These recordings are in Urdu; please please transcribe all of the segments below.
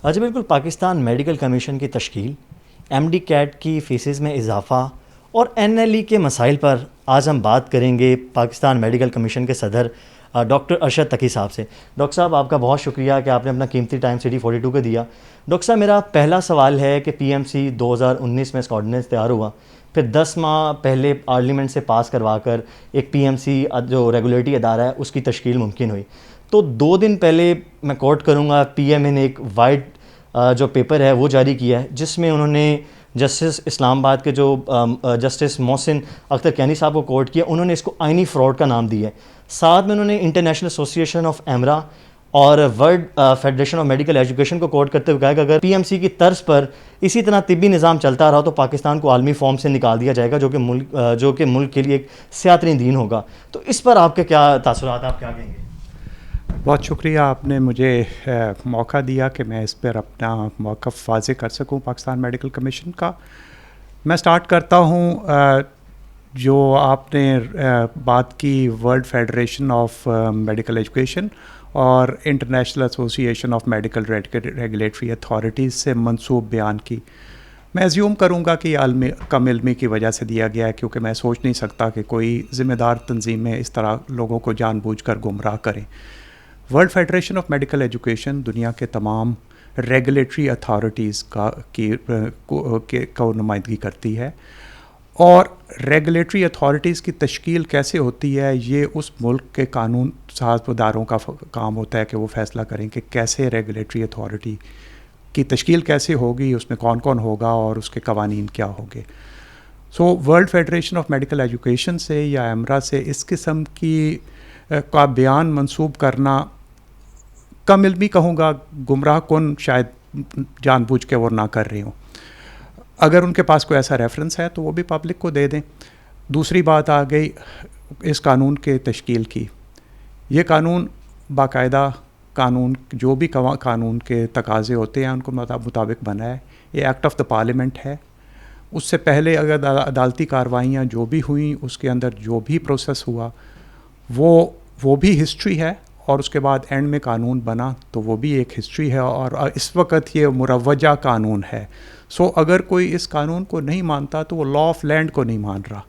جی بالکل. پاکستان میڈیکل کمیشن کی تشکیل, ایم ڈی کیٹ کی فیسز میں اضافہ اور این ایل ای کے مسائل پر آج ہم بات کریں گے پاکستان میڈیکل کمیشن کے صدر ڈاکٹر ارشد تقی صاحب سے. ڈاکٹر صاحب, آپ کا بہت شکریہ کہ آپ نے اپنا قیمتی ٹائم سٹی 42 کو دیا. ڈاکٹر صاحب, میرا پہلا سوال ہے کہ پی ایم سی 2019 میں اس کا آرڈیننس تیار ہوا, پھر 10 ماہ پہلے پارلیمنٹ سے پاس کروا کر ایک پی ایم سی جو ریگولیٹری ادارہ ہے اس کی تشکیل ممکن ہوئی. تو 2 دن پہلے میں کوٹ کروں گا, پی ایم اے نے ایک وائٹ جو پیپر ہے وہ جاری کیا ہے, جس میں انہوں نے جسٹس اسلام آباد کے جو جسٹس محسن اختر کینی صاحب کو کوٹ کیا. انہوں نے اس کو آئینی فراڈ کا نام دیا ہے. ساتھ میں انہوں نے انٹرنیشنل ایسوسیشن آف ایمرا اور world Federation of Medical education کو کوٹ کرتے ہوئے کہا کہ اگر پی ایم سی کی طرز پر اسی طرح طبی نظام چلتا رہا تو پاکستان کو عالمی فارم سے نکال دیا جائے گا, جو کہ ملک کے لیے ایک سیاہ ترین دین ہوگا. تو اس پر آپ کے کیا تاثرات, آپ کیا کہیں گے؟ بہت شکریہ, آپ نے مجھے موقع دیا کہ میں اس پر اپنا موقف واضح کر سکوں پاکستان میڈیکل کمیشن کا. میں سٹارٹ کرتا ہوں جو آپ نے بات کی World Federation of Medical Education اور International Association of Medical Regulatory Authorities سے منسوب بیان کی. میں ایزیوم کروں گا کہ یہ کم علمی کی وجہ سے دیا گیا ہے, کیونکہ میں سوچ نہیں سکتا کہ کوئی ذمہ دار تنظیمیں اس طرح لوگوں کو جان بوجھ کر گمراہ کریں. World Federation of Medical education دنیا کے تمام ریگولیٹری اتھارٹیز کو نمائندگی کرتی ہے, اور ریگولیٹری اتھارٹیز کی تشکیل کیسے ہوتی ہے یہ اس ملک کے قانون ساز اداروں کا کام ہوتا ہے کہ وہ فیصلہ کریں کہ کیسے ریگولیٹری اتھارٹی کی تشکیل کیسے ہوگی, اس میں کون کون ہوگا اور اس کے قوانین کیا ہوں گے. So World Federation of Medical Education سے یا ایمرا سے اس قسم کی کا بیان منسوب کرنا, کم علمی کہوں گا, گمراہ کن شاید جان بوجھ کے وہ نہ کر رہے ہوں. اگر ان کے پاس کوئی ایسا ریفرنس ہے تو وہ بھی پبلک کو دے دیں. دوسری بات آ گئی اس قانون کے تشکیل کی. یہ قانون باقاعدہ قانون جو بھی قانون کے تقاضے ہوتے ہیں ان کو مطابق بنا ہے. یہ ایکٹ آف دا پارلیمنٹ ہے. اس سے پہلے اگر عدالتی کارروائیاں جو بھی ہوئیں اس کے اندر جو بھی پروسیس ہوا وہ بھی ہسٹری ہے, اور اس کے بعد اینڈ میں قانون بنا تو وہ بھی ایک ہسٹری ہے, اور اس وقت یہ مروجہ قانون ہے. سو اگر کوئی اس قانون کو نہیں مانتا تو وہ لا آف لینڈ کو نہیں مان رہا.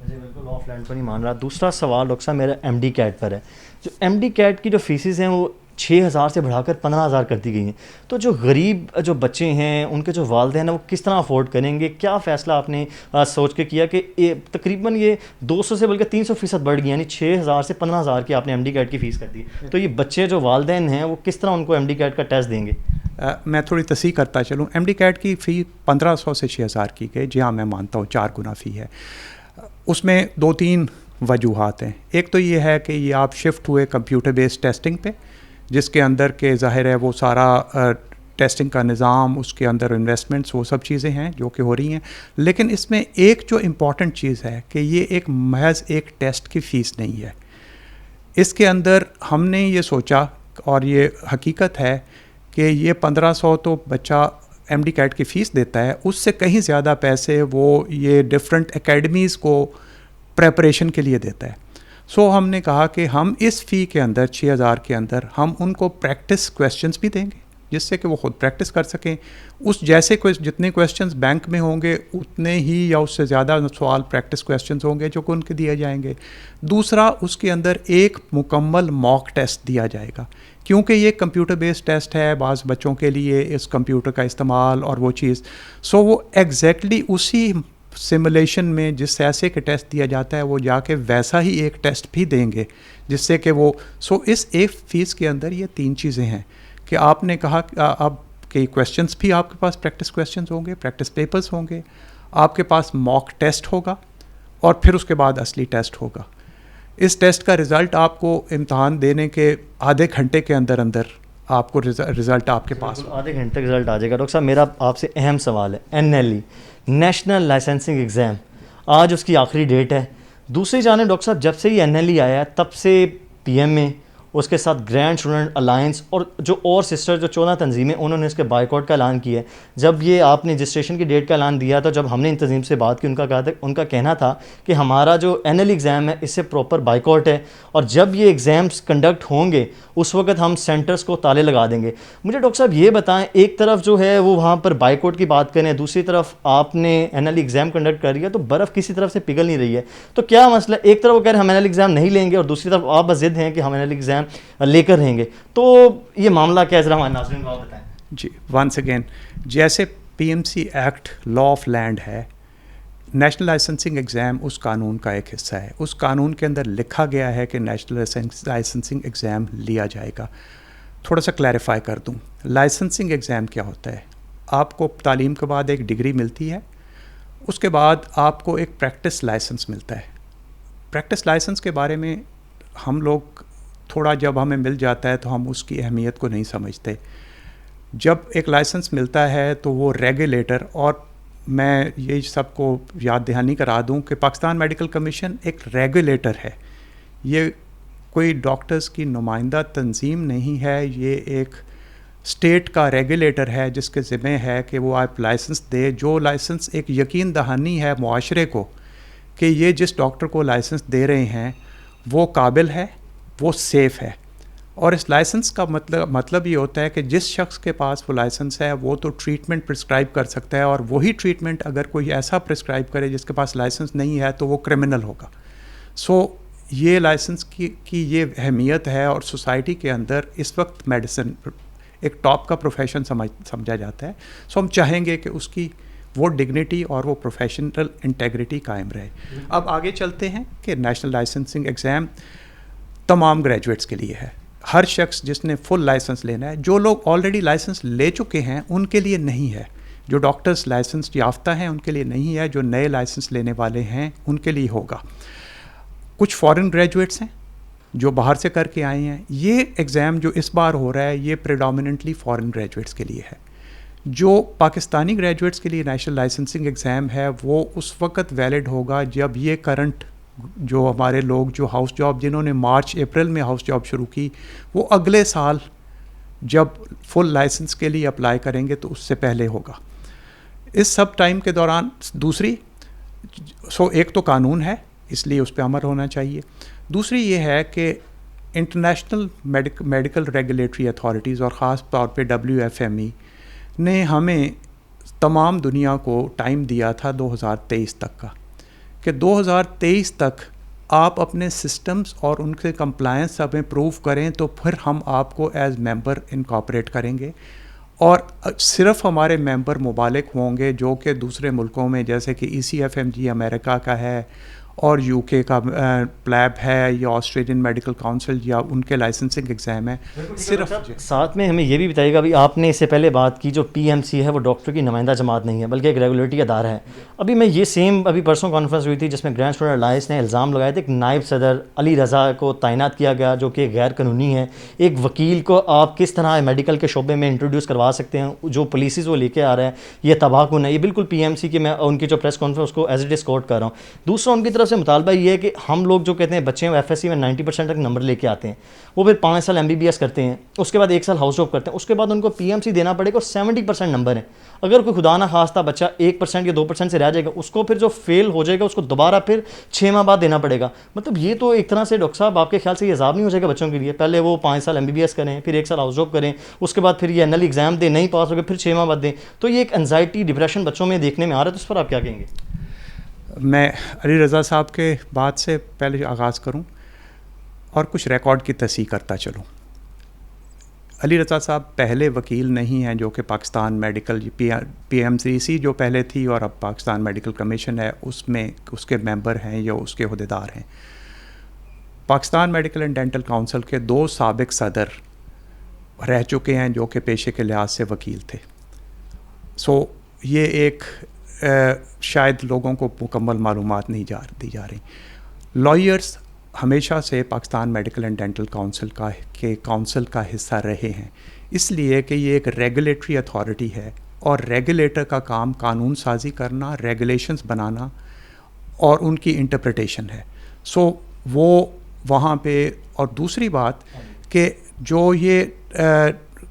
جی بالکل, لا آف لینڈ کو نہیں مان رہا. دوسرا سوال ڈاکٹر صاحب میرا ایم ڈی کیٹ پر ہے. جو ایم ڈی کیٹ کی جو فیسز ہیں وہ 6,000 سے بڑھا کر 15,000 کر دی گئی ہیں. تو جو غریب جو بچے ہیں ان کے جو والدین ہیں وہ کس طرح افورڈ کریں گے؟ کیا فیصلہ آپ نے سوچ کے کیا کہ تقریباً یہ 200 سے بلکہ 300% بڑھ گئی, یعنی 6,000 سے 15,000 کی آپ نے ایم ڈی کیٹ کی فیس کر دی. تو یہ بچے جو والدین ہیں وہ کس طرح ان کو ایم ڈی کیٹ کا ٹیسٹ دیں گے؟ میں تھوڑی تصحیح کرتا چلوں. ایم ڈی کیٹ کی فی 1,500 سے 6,000 کی گئی. جی ہاں, میں مانتا ہوں 4 گنا فی ہے. اس میں 2-3 وجوہات ہیں. ایک تو یہ ہے کہ یہ آپ شفٹ ہوئے کمپیوٹر بیسڈ ٹیسٹنگ پہ, جس کے اندر کہ ظاہر ہے وہ سارا ٹیسٹنگ کا نظام, اس کے اندر انویسٹمنٹس, وہ سب چیزیں ہیں جو کہ ہو رہی ہیں. لیکن اس میں ایک جو امپورٹنٹ چیز ہے کہ یہ ایک محض ایک ٹیسٹ کی فیس نہیں ہے. اس کے اندر ہم نے یہ سوچا, اور یہ حقیقت ہے, کہ یہ 1,500 تو بچہ ایم ڈی کیٹ کی فیس دیتا ہے, اس سے کہیں زیادہ پیسے وہ یہ ڈفرینٹ اکیڈمیز کو پریپریشن کے لیے دیتا ہے. سو ہم نے کہا کہ ہم اس فی کے اندر 6,000 کے اندر ہم ان کو پریکٹس کویسچنز بھی دیں گے, جس سے کہ وہ خود پریکٹس کر سکیں. اس جیسے جتنے کویسچنز بینک میں ہوں گے اتنے ہی یا اس سے زیادہ سوال پریکٹس کویسچنز ہوں گے جو کہ ان کے دیے جائیں گے. دوسرا, اس کے اندر ایک مکمل موک ٹیسٹ دیا جائے گا, کیونکہ یہ کمپیوٹر بیسڈ ٹیسٹ ہے. بعض بچوں کے لیے اس کمپیوٹر کا استعمال اور وہ چیز, سو وہ ایگزیکٹلی اسی سمولیشن میں جس ایسے کے ٹیسٹ دیا جاتا ہے وہ جا کے ویسا ہی ایک ٹیسٹ بھی دیں گے, جس سے کہ وہ اس ایک فیس کے اندر یہ 3 چیزیں ہیں کہ آپ نے کہا اب کہ کویسچنس بھی آپ کے پاس پریکٹس کویسچنس ہوں گے, پریکٹس پیپرز ہوں گے, آپ کے پاس موک ٹیسٹ ہوگا, اور پھر اس کے بعد اصلی ٹیسٹ ہوگا. اس ٹیسٹ کا رزلٹ آپ کو امتحان دینے کے آدھے گھنٹے کے اندر آپ کو رزلٹ آپ کے پاس آدھے گھنٹے کا رزلٹ آ جائے گا. ڈاکٹر صاحب میرا آپ سے اہم سوال ہے, N L E national licensing exam, آج اس کی آخری ڈیٹ ہے. دوسری جانب ڈاکٹر صاحب جب سے یہ این ایل ای آیا ہے تب سے پی ایم اے اس کے ساتھ گرینڈ اسٹوڈنٹ الائنس اور جو اور سسٹر جو 14 تنظیمیں انہوں نے اس کے بائیکاٹ کا اعلان کیا ہے. جب یہ آپ نے رجسٹریشن کی ڈیٹ کا اعلان دیا تھا, جب ہم نے ان تنظیم سے بات کی, ان کا کہنا تھا کہ ہمارا جو NLE ایگزام ہے اس سے پراپر بائیکاٹ ہے, اور جب یہ ایگزامس کنڈکٹ ہوں گے اس وقت ہم سینٹرز کو تالے لگا دیں گے. مجھے ڈاکٹر صاحب یہ بتائیں, ایک طرف جو ہے وہ وہاں پر بائیکاٹ کی بات کریں, دوسری طرف آپ نے NLE ایگزام کنڈکٹ کر رہی ہے, تو برف کسی طرف سے پگھل نہیں رہی ہے. تو کیا مسئلہ, ایک طرف وہ کہہ رہے ہیں ہم NLE ایگزام نہیں لیں گے, اور دوسری طرف آپ بس ضد ہیں کہ ہم NLE ایگزام لے کر رہیں گے, تو یہ معاملہ کیا ہے, ذرا ہمارے ناظرین کو آپ بتائیں. جی, ونس اگین, جیسے PMC act law of land ہے, نیشنل لائسنسنگ ایگزام اس قانون کا ایک حصہ ہے. اس قانون کے اندر لکھا گیا ہے کہ نیشنل لائسنسنگ ایگزام لیا جائے گا. تھوڑا سا کلیریفائی کر دوں, لائسنسنگ ایگزام کیا ہوتا ہے. آپ کو تعلیم کے بعد ایک ڈگری ملتی ہے, اس کے بعد آپ کو ایک پریکٹس لائسنس ملتا ہے. پریکٹس لائسنس کے بارے میں ہم لوگ تھوڑا, جب ہمیں مل جاتا ہے تو ہم اس کی اہمیت کو نہیں سمجھتے. جب ایک لائسنس ملتا ہے تو وہ ریگولیٹر, اور میں یہ سب کو یاد دہانی کرا دوں کہ پاکستان میڈیکل کمیشن ایک ریگولیٹر ہے, یہ کوئی ڈاکٹرز کی نمائندہ تنظیم نہیں ہے, یہ ایک اسٹیٹ کا ریگولیٹر ہے جس کے ذمہ ہے کہ وہ آپ لائسنس دے. جو لائسنس ایک یقین دہانی ہے معاشرے کو کہ یہ جس ڈاکٹر کو لائسنس دے رہے ہیں وہ قابل ہے, وہ سیف ہے. اور اس لائسنس کا مطلب یہ ہوتا ہے کہ جس شخص کے پاس وہ لائسنس ہے وہ تو ٹریٹمنٹ پرسکرائب کر سکتا ہے, اور وہی ٹریٹمنٹ اگر کوئی ایسا پرسکرائب کرے جس کے پاس لائسنس نہیں ہے تو وہ کرمنل ہوگا. سو یہ لائسنس کی یہ اہمیت ہے, اور سوسائٹی کے اندر اس وقت میڈیسن ایک ٹاپ کا پروفیشن سمجھا جاتا ہے. سو ہم چاہیں گے کہ اس کی وہ ڈگنیٹی اور وہ پروفیشنل انٹیگریٹی قائم رہے. اب آگے چلتے ہیں کہ نیشنل لائسنسنگ ایگزام تمام گریجویٹس کے لیے ہے. ہر شخص جس نے فل لائسنس لینا ہے, جو لوگ آلریڈی لائسنس لے چکے ہیں ان کے لیے نہیں ہے, جو ڈاکٹرز لائسنس یافتہ ہیں ان کے لیے نہیں ہے, جو نئے لائسنس لینے والے ہیں ان کے لیے ہوگا. کچھ فارن گریجویٹس ہیں جو باہر سے کر کے آئے ہیں. یہ ایگزام جو اس بار ہو رہا ہے یہ پریڈومیننٹلی فارن گریجویٹس کے لیے ہے. جو پاکستانی گریجویٹس کے لیے نیشنل لائسنسنگ ایگزام ہے وہ اس وقت ویلڈ ہوگا جب یہ کرنٹ جو ہمارے لوگ جو ہاؤس جاب جنہوں نے مارچ اپریل میں ہاؤس جاب شروع کی, وہ اگلے سال جب فل لائسنس کے لیے اپلائی کریں گے تو اس سے پہلے ہوگا. اس سب ٹائم کے دوران دوسری ایک تو قانون ہے اس لیے اس پہ عمل ہونا چاہیے. دوسری یہ ہے کہ انٹرنیشنل میڈیکل ریگولیٹری اتھارٹیز اور خاص طور پہ WFME نے ہمیں تمام دنیا کو ٹائم دیا تھا 2023 تک کا, کہ 2023 تک آپ اپنے سسٹمز اور ان کے کمپلائنس اب امپروو کریں تو پھر ہم آپ کو ایز ممبر انکارپوریٹ کریں گے. اور صرف ہمارے ممبر ممالک ہوں گے جو کہ دوسرے ملکوں میں جیسے کہ ECFMG امریکہ کا ہے, اور UK کا پلیب ہے, یا آسٹریلین میڈیکل کاؤنسل, یا ان کے لائسنسنگ ایگزام ہے. صرف ساتھ میں ہمیں یہ بھی بتائیے گا, ابھی آپ نے اس سے پہلے بات کی جو PMC ہے وہ ڈاکٹر کی نمائندہ جماعت نہیں ہے بلکہ ایک ریگولیٹری ادارہ ہے. ابھی میں یہ ابھی پرسوں کانفرنس ہوئی تھی جس میں گرینڈ اسٹوڈنٹ الائنس نے الزام لگایا تھا ایک نائب صدر علی رضا کو تعینات کیا گیا جو کہ غیر قانونی ہے. ایک وکیل کو آپ کس طرح میڈیکل کے شعبے میں انٹروڈیوس کروا سکتے ہیں, جو پالیسیز وہ لے کے آ رہے ہیں یہ تباہ کن ہے. یہ بالکل PMC کی میں ان کی جو پریس کانفرنس کو ایز اٹ از کوٹ کر رہا ہوں. دوسرا ان کی طرف سے مطالبہ یہ ہے کہ ہم لوگ جو کہتے ہیں بچے ہیں FSC میں 90% تک نمبر لے کے آتے ہیں, وہ پھر 5 سال MBBS کرتے ہیں, اس کے بعد 1 سال ہاؤس جاب کرتے ہیں, اس کے بعد ان کو PMC دینا پڑے گا, اور 70% نمبر ہیں. اگر کوئی خدا نہ خواستہ بچہ 1% یا 2% سے رہ جائے گا, اس کو پھر جو فیل ہو جائے گا اس کو دوبارہ پھر 6 ماہ بعد دینا پڑے گا. مطلب یہ تو ایک طرح سے ڈاکٹر صاحب آپ کے خیال سے یہ عذاب نہیں ہو جائے گا بچوں کے لیے؟ پہلے وہ 5 سال MBBS کریں, پھر 1 سال ہاؤس جاب کریں, اس کے بعد پھر یہ NLE ایگزام دیں, نہیں پاس ہو گئے پھر 6 ماہ بعد دیں. تو یہ ایک انزائٹی ڈپریشن بچوں میں دیکھنے میں آ رہا ہے, تو اس پر آپ کیا کہیں گے؟ میں علی رضا صاحب کے بات سے پہلے آغاز کروں اور کچھ ریکارڈ کی تصحیح کرتا چلوں. علی رضا صاحب پہلے وکیل نہیں ہیں جو کہ پاکستان میڈیکل PMCC جو پہلے تھی اور اب پاکستان میڈیکل کمیشن ہے اس میں اس کے ممبر ہیں یا اس کے عہدیدار ہیں. Pakistan medical and dental council کے 2 سابق صدر رہ چکے ہیں جو کہ پیشے کے لحاظ سے وکیل تھے. سو یہ ایک شاید لوگوں کو مکمل معلومات نہیں دی جا رہی. لائرز ہمیشہ سے Pakistan medical and dental council کا حصہ رہے ہیں, اس لیے کہ یہ ایک ریگولیٹری اتھارٹی ہے, اور ریگولیٹر کا کام قانون سازی کرنا, ریگولیشنز بنانا اور ان کی انٹرپریٹیشن ہے. سو وہ وہاں پہ. اور دوسری بات کہ جو یہ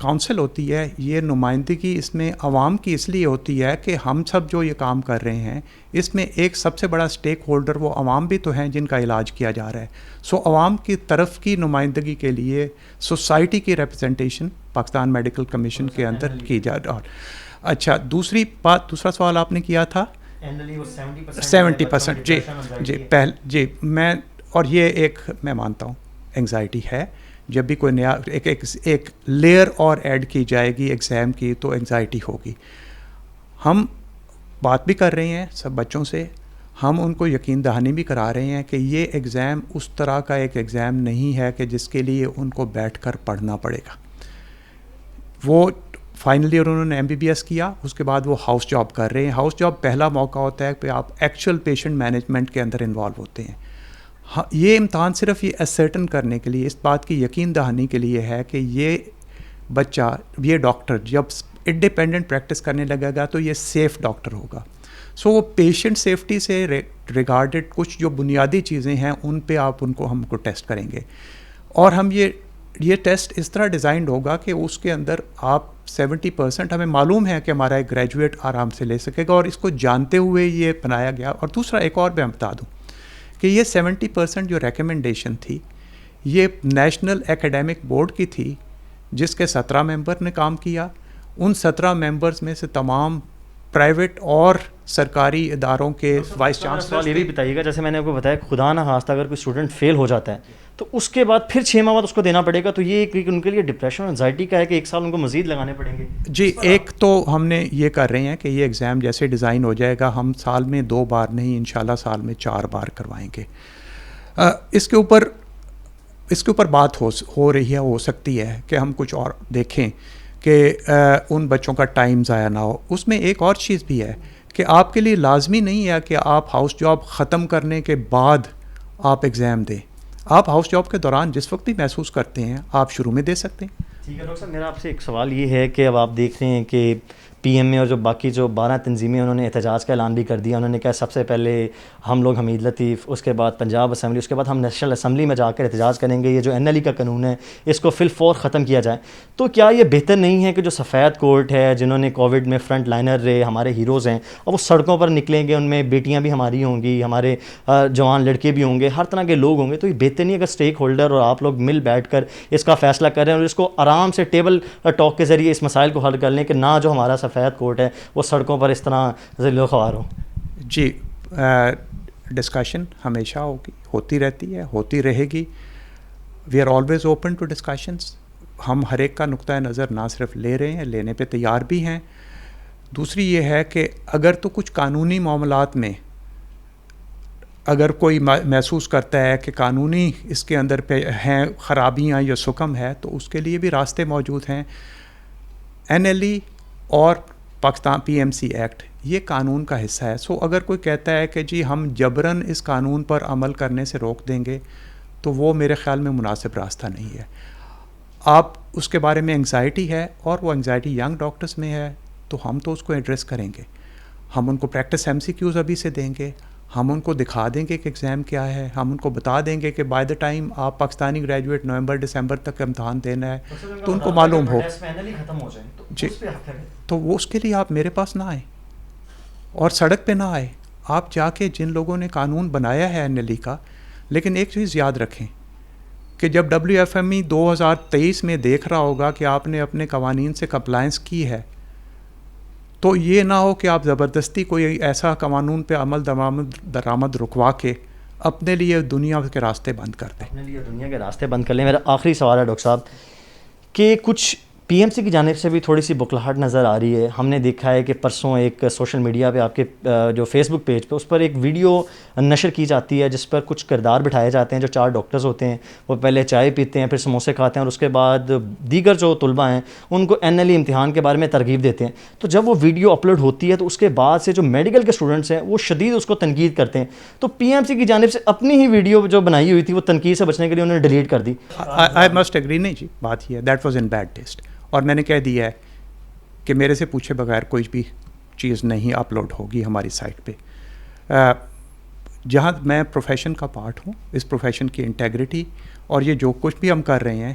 کونسل ہوتی ہے یہ نمائندگی اس میں عوام کی اس لیے ہوتی ہے کہ ہم سب جو یہ کام کر رہے ہیں اس میں ایک سب سے بڑا سٹیک ہولڈر وہ عوام بھی تو ہیں جن کا علاج کیا جا رہا ہے. سو عوام کی طرف کی نمائندگی کے لیے سوسائٹی کی ریپرزنٹیشن پاکستان میڈیکل کمیشن کے اندر کی جا رہا. اچھا دوسرا سوال آپ نے کیا تھا 70%. جی میں اور یہ ایک میں مانتا ہوں انگزائٹی ہے. جب بھی کوئی نیا ایک لیئر اور ایڈ کی جائے گی ایگزام کی تو انگزائٹی ہوگی. ہم بات بھی کر رہے ہیں سب بچوں سے, ہم ان کو یقین دہانی بھی کرا رہے ہیں کہ یہ ایگزام اس طرح کا ایک ایگزام نہیں ہے کہ جس کے لیے ان کو بیٹھ کر پڑھنا پڑے گا. وہ فائنل ایئر انہوں نے MBBS کیا, اس کے بعد وہ ہاؤس جاب کر رہے ہیں. ہاؤس جاب پہلا موقع ہوتا ہے کہ آپ ایکچوئل پیشنٹ مینجمنٹ کے اندر انوالو ہوتے ہیں. یہ امتحان صرف یہ اسرٹن کرنے کے لیے, اس بات کی یقین دہانی کے لیے ہے کہ یہ بچہ, یہ ڈاکٹر جب انڈیپینڈنٹ پریکٹس کرنے لگے گا تو یہ سیف ڈاکٹر ہوگا. سو وہ پیشنٹ سیفٹی سے ریگارڈڈ کچھ جو بنیادی چیزیں ہیں ان پہ ہم کو ٹیسٹ کریں گے. اور ہم یہ ٹیسٹ اس طرح ڈیزائنڈ ہوگا کہ اس کے اندر آپ 70% ہمیں معلوم ہے کہ ہمارا ایک گریجویٹ آرام سے لے سکے گا, اور اس کو جانتے ہوئے یہ بنایا گیا. اور دوسرا ایک اور میں بتا دوں کہ یہ 70% جو ریکمنڈیشن تھی یہ نیشنل ایکیڈیمک بورڈ کی تھی جس کے 17 ممبر نے کام کیا. ان 17 ممبرز میں سے تمام پرائیویٹ اور سرکاری اداروں کے وائس چانسلر. یہ بھی بتائیے گا, جیسے میں نے آپ کو بتایا خدا نہ خواستہ اگر کوئی اسٹوڈنٹ فیل ہو جاتا ہے تو اس کے بعد پھر 6 ماہ بعد اس کو دینا پڑے گا, تو یہ ان کے لیے ڈپریشن اور انزائٹی کا ہے کہ 1 سال ان کو مزید لگانے پڑیں گے. جی ایک تو ہم نے یہ کر رہے ہیں کہ یہ ایگزام جیسے ڈیزائن ہو جائے گا ہم سال میں 2 بار نہیں انشاءاللہ سال میں 4 بار کروائیں گے. اس کے اوپر بات ہو رہی ہے, ہو سکتی ہے کہ ہم کچھ اور دیکھیں کہ ان بچوں کا ٹائم ضائع نہ ہو. اس میں ایک اور چیز بھی ہے کہ آپ کے لیے لازمی نہیں ہے کہ آپ ہاؤس جاب ختم کرنے کے بعد آپ ایگزام دیں. آپ ہاؤس جاب کے دوران جس وقت بھی محسوس کرتے ہیں آپ شروع میں دے سکتے ہیں. ٹھیک ہے ڈاکٹر صاحب, میرا آپ سے ایک سوال یہ ہے کہ اب آپ دیکھ رہے ہیں کہ PM اور جو باقی جو 12 تنظیمیں انہوں نے احتجاج کا اعلان بھی کر دیا. انہوں نے کہا سب سے پہلے ہم لوگ حمید لطیف, اس کے بعد پنجاب اسمبلی, اس کے بعد ہم نیشنل اسمبلی میں جا کر احتجاج کریں گے. یہ جو NLE کا قانون ہے اس کو فی الفور ختم کیا جائے. تو کیا یہ بہتر نہیں ہے کہ جو سفید کوٹ ہے جنہوں نے کووڈ میں فرنٹ لائنر رہے, ہمارے ہیروز ہیں, اب وہ سڑکوں پر نکلیں گے, ان میں بیٹیاں بھی ہماری ہوں گی, ہمارے جوان لڑکے بھی ہوں گے, ہر طرح کے لوگ ہوں گے, تو یہ بہتر نہیں اگر اسٹیک ہولڈر اور آپ لوگ مل بیٹھ کر اس کا فیصلہ کریں اور اس کو آرام سے ٹیبل ٹاک کے ذریعے اس مسائل کو حل کر لیں کہ نہ جو ہمارا سفید کوٹ ہے وہ سڑکوں پر اس طرح ذلیل و خوار ہو. جی ڈسکشن ہمیشہ ہوتی رہتی ہے, ہوتی رہے گی. We are always open to discussions. ہم ہر ایک کا نقطۂ نظر نہ صرف لے رہے ہیں, لینے پہ تیار بھی ہیں. دوسری یہ ہے کہ اگر تو کچھ قانونی معاملات میں اگر کوئی محسوس کرتا ہے کہ قانونی اس کے اندر پہ ہیں خرابیاں یا سکم ہے تو اس کے لیے بھی راستے موجود ہیں. NLE اور پاکستان PMC ایکٹ یہ قانون کا حصہ ہے. سو اگر کوئی کہتا ہے کہ جی ہم جبراً اس قانون پر عمل کرنے سے روک دیں گے تو وہ میرے خیال میں مناسب راستہ نہیں ہے. آپ اس کے بارے میں انگزائٹی ہے اور وہ انگزائٹی ینگ ڈاکٹرز میں ہے تو ہم تو اس کو ایڈریس کریں گے. ہم ان کو پریکٹس MCQs ابھی سے دیں گے, ہم ان کو دکھا دیں گے کہ ایگزام کیا ہے, ہم ان کو بتا دیں گے کہ بائی دا ٹائم آپ پاکستانی گریجویٹ نومبر دسمبر تک امتحان دینا ہے تو ان کو معلوم ہو. جی تو وہ اس کے لیے آپ میرے پاس نہ آئیں اور سڑک پہ نہ آئے, آپ جا کے جن لوگوں نے قانون بنایا ہے NLE کا. لیکن ایک چیز یاد رکھیں کہ جب WFME 2023 میں دیکھ رہا ہوگا کہ آپ نے اپنے قوانین سے کمپلائنس کی ہے تو یہ نہ ہو کہ آپ زبردستی کوئی ایسا قانون پہ عمل درآمد رکوا کے اپنے لیے دنیا کے راستے بند کر دیں. اپنے لیے دنیا کے راستے بند کر لیں. میرا آخری سوال ہے ڈاکٹر صاحب کہ کچھ PMC کی جانب سے بھی تھوڑی سی بکلاہٹ نظر آ رہی ہے. ہم نے دیکھا ہے کہ پرسوں ایک سوشل میڈیا پہ آپ کے جو فیس بک پیج پہ اس پر ایک ویڈیو نشر کی جاتی ہے جس پر کچھ کردار بٹھائے جاتے ہیں جو 4 ڈاکٹرز ہوتے ہیں. وہ پہلے چائے پیتے ہیں, پھر سموسے کھاتے ہیں اور اس کے بعد دیگر جو طلباء ہیں ان کو NLE امتحان کے بارے میں ترغیب دیتے ہیں. تو جب وہ ویڈیو اپلوڈ ہوتی ہے تو اس کے بعد سے جو میڈیکل کے اسٹوڈنٹس ہیں وہ شدید اس کو تنقید کرتے ہیں. تو PMC کی جانب سے اپنی ہی ویڈیو جو بنائی ہوئی تھی وہ تنقید سے بچنے کے لیے انہوں نے ڈیلیٹ کر دی. I must agree. نہیں جی, بات یہ ہے that was in bad taste. اور میں نے کہہ دیا ہے کہ میرے سے پوچھے بغیر کوئی بھی چیز نہیں اپلوڈ ہوگی ہماری سائٹ پہ. جہاں میں پروفیشن کا پارٹ ہوں, اس پروفیشن کی انٹیگریٹی اور یہ جو کچھ بھی ہم کر رہے ہیں